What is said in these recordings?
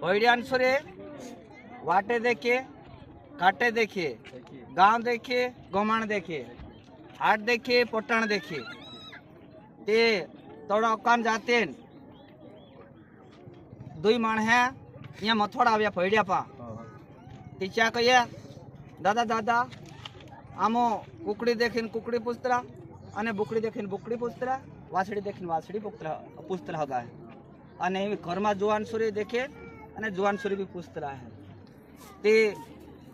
भैडियानसुरे वाटे देखिए, काटे देखिए, गांव देखिए, गोमाण देखिए, हाट देखिए, पोटाण देखिए, ते थोड़ा कान जाते दुई माण है यहाँ मथोड़ आव्या भैडिया पा तीचा कहिए दादा दादा आमो कुकड़ी देखीन कुकड़ी पूछतरा अने बुकड़ी देखीन बुकड़ी पूछतरा वासड़ी देखीन वासड़ी पूछतरा होगा है अने घर में जुआन सुरी देखे अने जुआन सुरी भी पूछतरा है ते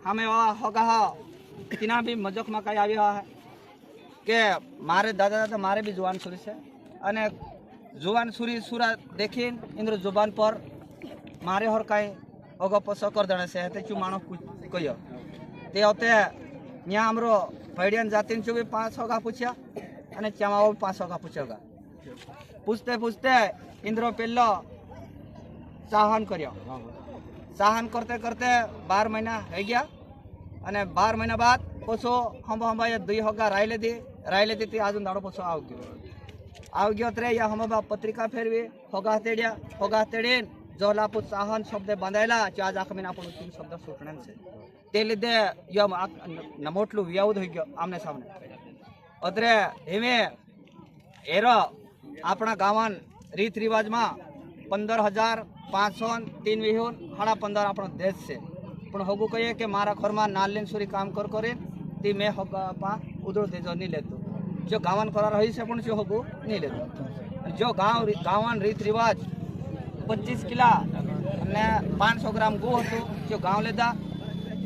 हमें होगा तिना भी मजक में कई आया है के मारे दादा दादा मारे भी जुआन सुरी से अने जुआन सुरी सुरा देखीन इंद्र जुबान पर मारे हर कई अगो पसो कर देने से ते चु मानो कहियो ते होते यहाँ हमरो भैडियन जातिन चु भी 5 होगा पूछा अने चमाओ भी 5 होगा पूछेगा पूछते पूछते इंद्रो पेलो साहन करियो साहन करते करते 12 महीना हो गया अने 12 महीना बाद पसो हम ये 2 होगा रायले दी आज दाड़ो पसो आव गयो तरे या हम पत्रिका फेरवी होगा तेड़ीन जो लापू साहन शब्द बांधायला आज आखमीन आपण 3 शब्द सुटणे छे ते लीधे यो मोटलू व्याउद हो गयो आमने सामने अतरे हेमे एरो अपना गावन रीत रिवाज में 15,503 विहुन 15.5 अपनो देश से पण होगू कहिए कि मारा घर में नालिन सुरी काम कर ती मैं होगा पा उदड़ देजो नहीं लेतो जो गावन करा रही से पण जो होगू नहीं लेतो जो गावन रीत रिवाज 25 किला ने 500 ग्राम गु हतु जो गाँव लेदा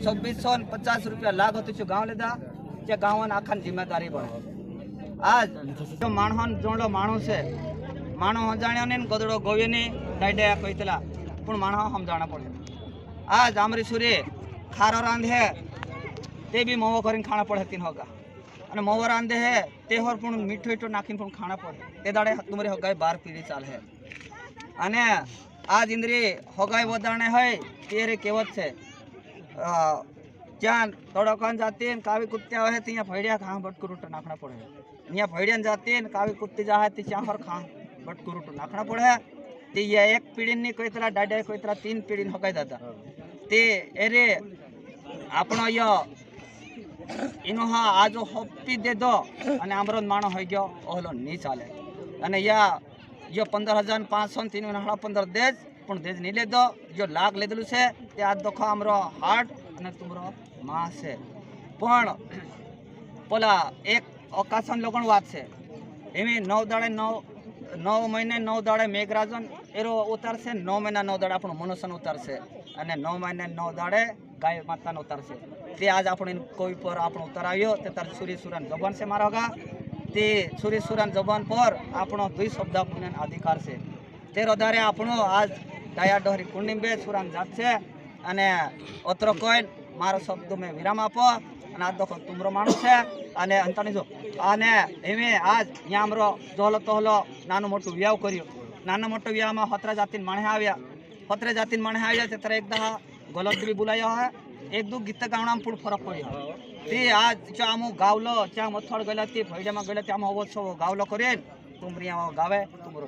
2650 रुपया लाग हतु जो गाँव लेदा जे गाँव आखा जिम्मेदारी बने आज जो माणहन जोड़ो माणू से माणो हजाण्यो ने गदड़ो गोवे ने डाइडा कहीतला पण माणो हम जाना पड़े आज आमरी सूरी खारो रांधे ते भी मोवो करीन खाना पड़े तीन होगा अने मोवो रांधे है ते होर पण मीठो मीठो नाखीन पण खाना पड़े ते दाड़े तुम्हारे होगा 12 पीढ़ी चाल है अने आज इंद्री होगाई वधाणे है तेरे केवत छे ज्यां तोड़कान जाती कावी कुत्ते आवे त्यां भैडिया खा बटकुरूट नाखना पड़े अँ भैडिया जाती कावी कुत्ती जाए त्यां हर खा बटकुरूट नाखना पड़े ते ये 1 पीढ़ी नी कोई तरह डाडा कोई तरह 3 पीढ़ी होगाई दादा ते एरे आपणो यो इनो हा आज हप्पी दे दो अने आमरो माणो हो गयो ओहलो नी चाले अने या जो 15,503 15 देज पण देज नहीं ले दो जो लाग लेदलू से ते आज देखो हमरो हार्ट अने तुमरो मास है पण पोला एक ओकासन लोगन बात से एमी 9 महीने 9 दाड़े मेघराजन एरो उतार से 9 महीना 9 दाड़े आपण मनुष्य उतार से अने 9 महीने 9 दाड़े गाय माता उतार से ते आज आपण कोई पर आपण उतार आयो ते तार सूर्य सुरन जबान से मारोगा ते सूर्य सुरन जबान पर आपणो 2 शब्द पुनन अधिकार से तेर आधारे आपणो आज दया डोहरी कुंडिंबे सुरन जात से अने अत्र कोइन मारो शब्द में विराम आपो अने आज देखो तुमरो माणूस है अने अंतनी जो अने एमे आज यहाँ हमरो जोहलो तोहलो नानो मोटो व्याव कर्यो नानो मोटो व्याव में 17 जातिन माणे आव्या 17 जातिन माणे आव्या ते तरह एकदा गलत भी बुलायो है एक दो गीत गावना में फरक पड़ो ते आज जो आमो गावलो त्या मथड़ गला ते भैडिया में गला ते आम अवश्य गावलो करेन तुमरी गावे तुमरो